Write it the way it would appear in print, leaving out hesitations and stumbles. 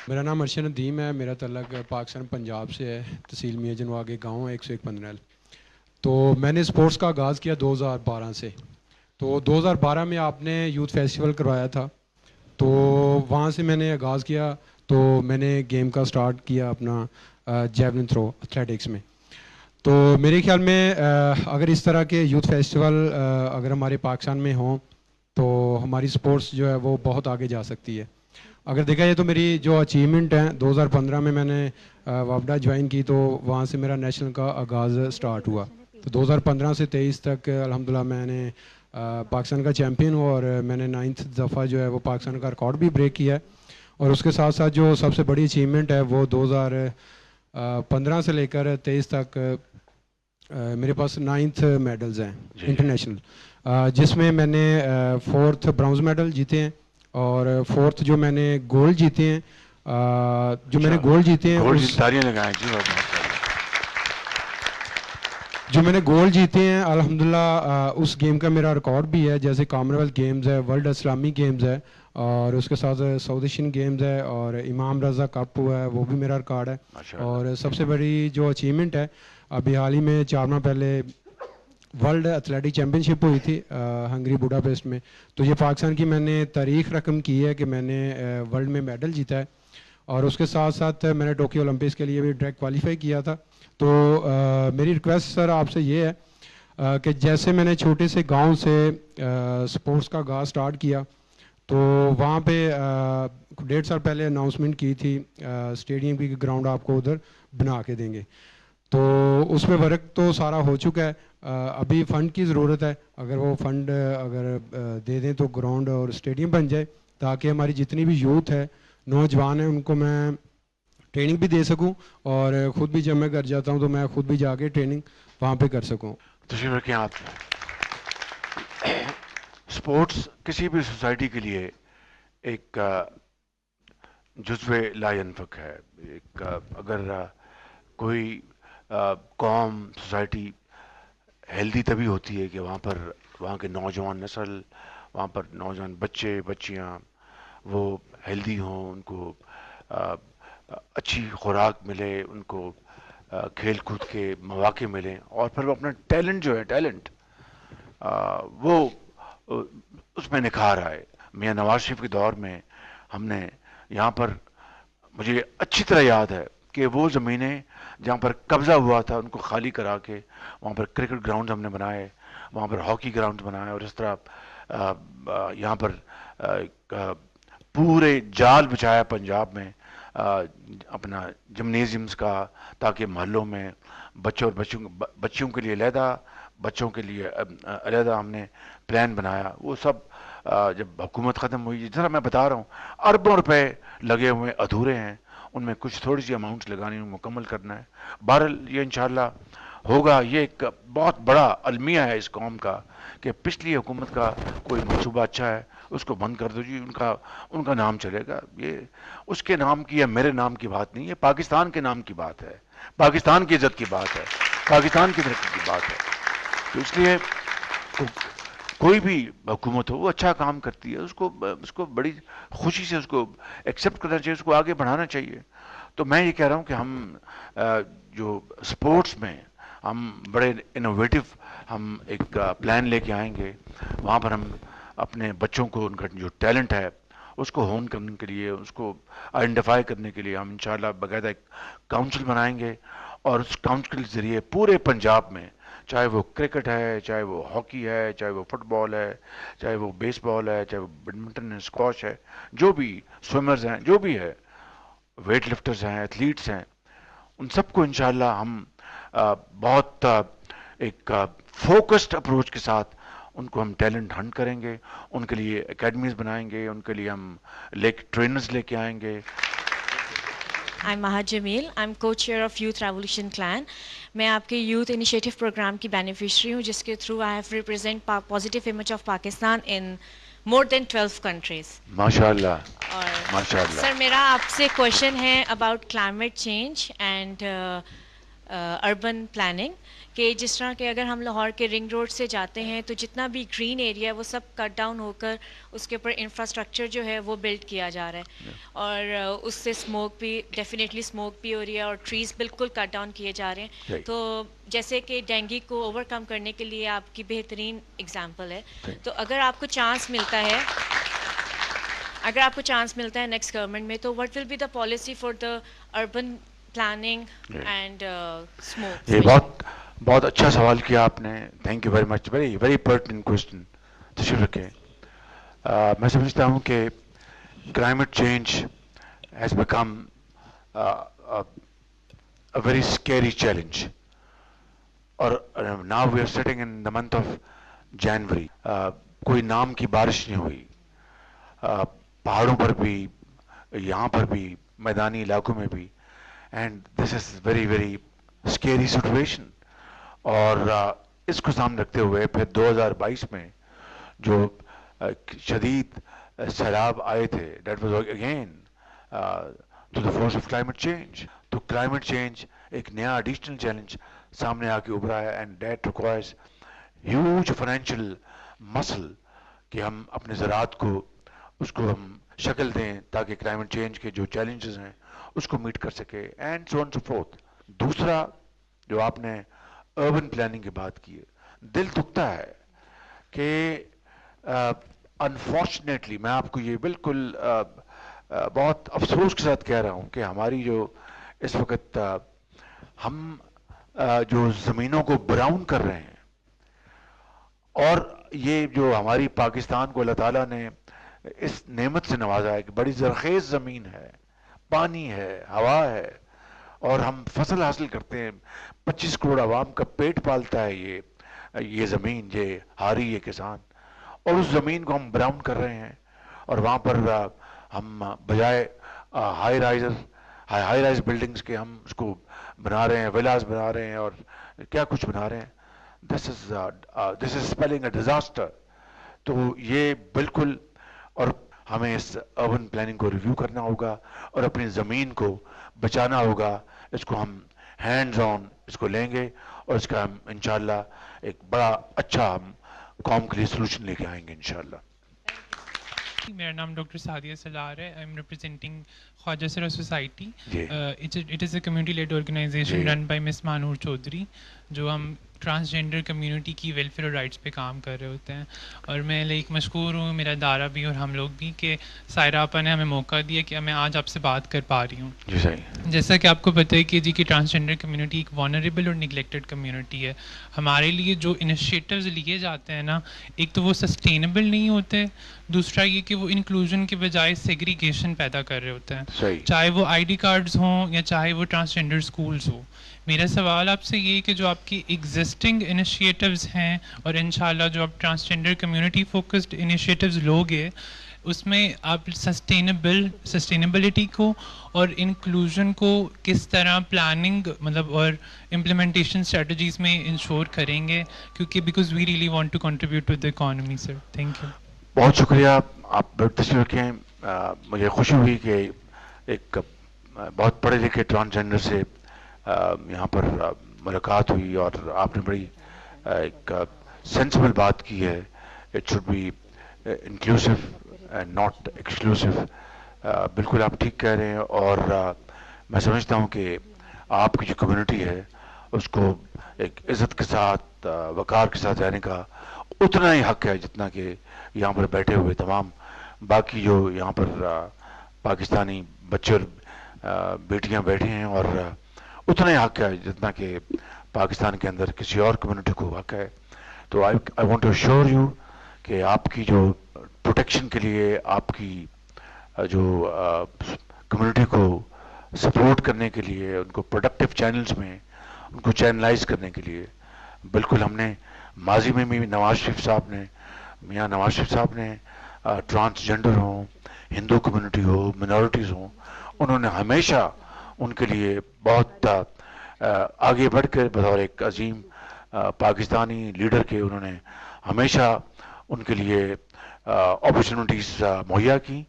میرا نام ارشد ندیم ہے. میرا تعلق پاکستان پنجاب سے ہے. تحصیل میاں جنواگ کے گاؤں ہے 101 15. تو میں نے اسپورٹس کا آغاز کیا 2012 سے. تو 2012 میں آپ نے یوتھ فیسٹیول کروایا تھا, تو وہاں سے میں نے آغاز کیا. تو میں نے گیم کا سٹارٹ کیا اپنا جیولن تھرو ایتھلیٹکس میں. تو میرے خیال میں اگر اس طرح کے یوتھ فیسٹیول اگر ہمارے پاکستان میں ہوں تو ہماری سپورٹس جو ہے وہ بہت آگے جا سکتی ہے. اگر دیکھا جائے تو میری جو اچیومنٹ ہیں 2015 میں نے وابڈا جوائن کی, تو وہاں سے میرا نیشنل کا آغاز سٹارٹ ہوا. تو 2015 سے 23 تک الحمدللہ میں نے پاکستان کا چیمپئن ہوا, اور میں نے 9th دفعہ جو ہے وہ پاکستان کا ریکارڈ بھی بریک کیا ہے. اور اس کے ساتھ ساتھ جو سب سے بڑی اچیومنٹ ہے وہ 2015 سے لے کر 23 تک میرے پاس 9th میڈلز ہیں انٹرنیشنل, جس میں نے 4th برانز میڈل جیتے ہیں, اور 4th جو میں نے گولڈ جیتے ہیں. جو میں نے گولڈ جیتے ہیں جو میں نے گولڈ جیتے ہیں الحمدللہ اس گیم کا میرا ریکارڈ بھی ہے. جیسے کامن ویلتھ گیمز ہے, ورلڈ اسلامی گیمز ہے, اور اس کے ساتھ ساؤتھ ایشین گیمز ہے, اور امام رضا کپ ہوا ہے وہ بھی میرا ریکارڈ ہے. اور سب سے بڑی جو اچیومنٹ ہے ابھی حال ہی میں 4 ماہ پہلے ورلڈ ایتھلیٹک چیمپئن شپ ہوئی تھی ہنگری بوڈاپیسٹ میں. تو یہ پاکستان کی میں نے تاریخ رقم کی ہے کہ میں نے ورلڈ میں میڈل جیتا ہے. اور اس کے ساتھ ساتھ میں نے ٹوکیو اولمپکس کے لیے بھی ڈائریکٹ کوالیفائی کیا تھا. تو میری ریکویسٹ سر آپ سے یہ ہے کہ جیسے میں نے چھوٹے سے گاؤں سے سپورٹس کا آغاز سٹارٹ کیا, تو وہاں پہ 1.5 سال پہلے اناؤنسمنٹ کی تھی اسٹیڈیم کی گراؤنڈ آپ کو ادھر بنا کے دیں گے. تو اس پہ ورک تو سارا ہو چکا ہے, ابھی فنڈ کی ضرورت ہے. اگر وہ فنڈ اگر دے دیں تو گراؤنڈ اور اسٹیڈیم بن جائے, تاکہ ہماری جتنی بھی یوتھ ہے نوجوان ہیں ان کو میں ٹریننگ بھی دے سکوں, اور خود بھی جب میں گھر جاتا ہوں تو میں خود بھی جا کے ٹریننگ وہاں پہ کر سکوں. تشریف رکھیں آپ. سپورٹس کسی بھی سوسائٹی کے لیے ایک جزو لا ينفک ہے. ایک اگر کوئی قوم سوسائٹی ہیلدی تبھی ہوتی ہے کہ وہاں کے نوجوان نسل, وہاں پر نوجوان بچے بچیاں وہ ہیلدی ہوں, ان کو اچھی خوراک ملے, ان کو کھیل کود کے مواقع ملیں, اور پھر وہ اپنا ٹیلنٹ جو ہے وہ اس میں نکھار آئے. میاں نواز شریف کے دور میں ہم نے یہاں پر, مجھے اچھی طرح یاد ہے کہ وہ زمینیں جہاں پر قبضہ ہوا تھا ان کو خالی کرا کے وہاں پر کرکٹ گراؤنڈ ہم نے بنائے, وہاں پر ہاکی گراؤنڈ بنائے, اور اس طرح یہاں پر پورے جال بچایا پنجاب میں اپنا جمنیزیمز کا, تاکہ محلوں میں بچوں کے لیے علیحدہ, بچوں کے لیے علیحدہ ہم نے پلان بنایا. وہ سب جب حکومت ختم ہوئی, جس طرح میں بتا رہا ہوں اربوں روپے لگے ہوئے ادھورے ہیں, ان میں کچھ تھوڑی سی اماؤنٹس لگانی مکمل کرنا ہے. بہرحال یہ انشاءاللہ ہوگا. یہ ایک بہت بڑا المیہ ہے اس قوم کا کہ پچھلی حکومت کا کوئی منصوبہ اچھا ہے اس کو بند کر دو جی, ان کا نام چلے گا. یہ اس کے نام کی یا میرے نام کی بات نہیں ہے, پاکستان کے نام کی بات ہے, پاکستان کی عزت کی بات ہے, پاکستان کی ترقی کی بات ہے. تو اس لیے کوئی بھی حکومت ہو وہ اچھا کام کرتی ہے, اس کو بڑی خوشی سے اس کو ایکسیپٹ کرنا چاہیے, اس کو آگے بڑھانا چاہیے. تو میں یہ کہہ رہا ہوں کہ ہم جو سپورٹس میں ہم بڑے انوویٹو ہم ایک پلان لے کے آئیں گے. وہاں پر ہم اپنے بچوں کو ان کا جو ٹیلنٹ ہے اس کو ہون کرنے کے لیے, اس کو آئیڈینٹیفائی کرنے کے لیے ہم انشاءاللہ باقاعدہ ایک کاؤنسل بنائیں گے, اور اس کاؤنسل کے ذریعے پورے پنجاب میں, چاہے وہ کرکٹ ہے, چاہے وہ ہاکی ہے, چاہے وہ فٹ بال ہے, چاہے وہ بیس بال ہے, چاہے وہ بیڈمنٹن ہے, اسکواش ہے, جو بھی سوئمرز ہیں, جو بھی ہے, ویٹ لفٹرز ہیں, ایتھلیٹس ہیں, ان سب کو انشاءاللہ ہم بہت ایک فوکسڈ اپروچ کے ساتھ ان کو ہم ٹیلنٹ ہنٹ کریں گے, ان کے لیے اکیڈمیز بنائیں گے, ان کے لیے ہم ٹرینرز لے کے آئیں گے. I'm Maha Jamil. I'm co-chair of Youth Revolution Clan. میں آپ کے یوتھ انیشیٹو پروگرام کی بینیفیشری ہوں, جس کے through I have represent positive image of Pakistan in more than 12 countries. ماشاء اللہ. اور سر میرا آپ سے کویشچن ہے about climate change and urban planning کہ جس طرح کہ اگر ہم لاہور کے رنگ روڈ سے جاتے ہیں تو جتنا بھی گرین ایریا ہے وہ سب کٹ ڈاؤن ہو کر اس کے اوپر انفراسٹرکچر جو ہے وہ بلڈ کیا جا رہا ہے اور اس سے اسموک بھی ڈیفینیٹلی اسموک بھی ہو رہی ہے اور ٹریز بالکل کٹ ڈاؤن کیے جا رہے ہیں. تو جیسے کہ ڈینگی کو اوور کم کرنے کے لیے آپ کی بہترین اگزامپل ہے. تو اگر آپ کو چانس ملتا ہے نیکسٹ گورنمنٹ میں تو what will be the policy for the urban planning and smog? یہ بہت اچھا سوال کیا آپ نے. Thank you very much. Very very pertinent question. تشریف رکھیں. میں سمجھتا ہوں کہ climate change has become a very scary challenge. اور now we are sitting in the month of January. کوئی نام کی بارش نہیں ہوئی. پہاڑوں پر بھی, یہاں پر بھی, میدانی علاقوں میں بھی. And this is very very scary situation. اور اس کو سامنے رکھتے ہوئے پھر 2022 میں جو شدید سیلاب آئے تھے, that was again to the force of climate change. تو climate change ایک نیا additional challenge سامنے آ کے ابھرا ہے and that requires huge financial muscle کہ ہم اپنے زراعت کو اس کو ہم شکل دیں تاکہ climate change کے جو challenges ہیں اس کو میٹ کر سکے and so on so forth. دوسرا جو آپ نے اربن پلاننگ کی بات کی ہے, دل دکھتا ہے کہ انفارچونیٹلی میں آپ کو یہ بالکل بہت افسوس کے ساتھ کہہ رہا ہوں کہ ہماری جو اس وقت ہم جو زمینوں کو براؤن کر رہے ہیں, اور یہ جو ہماری پاکستان کو اللہ تعالیٰ نے اس نعمت سے نوازا ہے کہ بڑی زرخیز زمین ہے, پانی ہے, ہوا ہے, اور ہم فصل حاصل کرتے ہیں. 25 کروڑ عوام کا پیٹ پالتا ہے یہ زمین, یہ ہاری یہ کسان, اور اس زمین کو ہم براؤن کر رہے ہیں. اور وہاں پر ہم بجائے ہائی رائز بلڈنگز کے ہم اس کو بنا رہے ہیں, ولاز بنا رہے ہیں اور کیا کچھ بنا رہے ہیں. دس از اسپیلنگ اے ڈیزاسٹر. تو یہ بالکل, اور ہمیں اس اربن پلاننگ کو ریویو کرنا ہوگا اور اپنی زمین کو بچانا ہوگا. اس کو ہم ہینڈز آن اس کو لیں گے اور اس کا ہم انشاءاللہ ایک بڑا اچھا ہم قوم کے لیے سلوشن لے کے آئیں گے انشاءاللہ. میرا نام ڈاکٹر سعدیہ سلار ہے. I am representing Khwaja Sira society. It is a community led organisation run by Ms Mahnoor Chaudhry, جو ہم ٹرانسجینڈر کمیونٹی کی ویلفیئر اور رائٹس پہ کام کر رہے ہوتے ہیں. اور میں مشکور ہوں, میرا ادارہ بھی اور ہم لوگ بھی, کہ سائرہ آپا نے ہمیں موقع دیا کہ میں آج آپ سے بات کر پا رہی ہوں. جیسا کہ آپ کو پتہ ہے کہ کہ ٹرانسجینڈر کمیونٹی ایک وانریبل اور نگلیکٹڈ کمیونٹی ہے. ہمارے لیے جو انیشیٹوز لیے جاتے ہیں نا, ایک تو وہ سسٹینیبل نہیں ہوتے, دوسرا یہ کہ وہ انکلوژن کے بجائے سیگریگیشن پیدا کر رہے ہوتے ہیں, چاہے وہ آئی ڈی کارڈز ہوں یا چاہے وہ ٹرانسجینڈر اسکولز ہوں. میرا سوال آپ سے یہ کہ جو آپ کی ایگزسٹنگ انیشیٹوز ہیں اور انشاءاللہ جو آپ ٹرانسجینڈر کمیونٹی فوکسڈ انیشیٹوز لوگے, اس میں آپ سسٹینیبلٹی کو اور انکلوژن کو کس طرح پلاننگ اور امپلیمنٹیشن اسٹریٹجیز میں انشور کریں گے, کیونکہ because we really want to contribute to the economy. Sir thank you. بہت شکریہ. آپ تشریف رکھیں. مجھے خوشی ہوئی کہ ایک بہت پڑھے لکھے ٹرانسجینڈر سے یہاں پر ملاقات ہوئی اور آپ نے بڑی ایک سینسیبل بات کی ہے. It should be inclusive and not exclusive. بالکل آپ ٹھیک کہہ رہے ہیں, اور میں سمجھتا ہوں کہ آپ کی جو کمیونٹی ہے اس کو ایک عزت کے ساتھ, وقار کے ساتھ رہنے کا اتنا ہی حق ہے جتنا کہ یہاں پر بیٹھے ہوئے تمام باقی جو یہاں پر پاکستانی بچے اور بیٹیاں بیٹھے ہیں, اور اتنا ہی حق ہے جتنا کہ پاکستان کے اندر کسی اور کمیونٹی کو حق ہے. تو I want to assure you کہ آپ کی جو پروٹیکشن کے لیے, آپ کی جو کمیونٹی کو سپورٹ کرنے کے لیے, ان کو پروڈکٹیو چینلز میں ان کو چینلائز کرنے کے لیے, بالکل ہم نے ماضی میں بھی میاں نواز شریف صاحب نے ٹرانسجینڈر ہوں, ہندو کمیونٹی ہو, منورٹیز ہوں, انہوں نے ہمیشہ ان کے لیے بہت آگے بڑھ کر بطور ایک عظیم پاکستانی لیڈر کے انہوں نے ہمیشہ ان کے لیے اپرچونٹیز مہیا کی.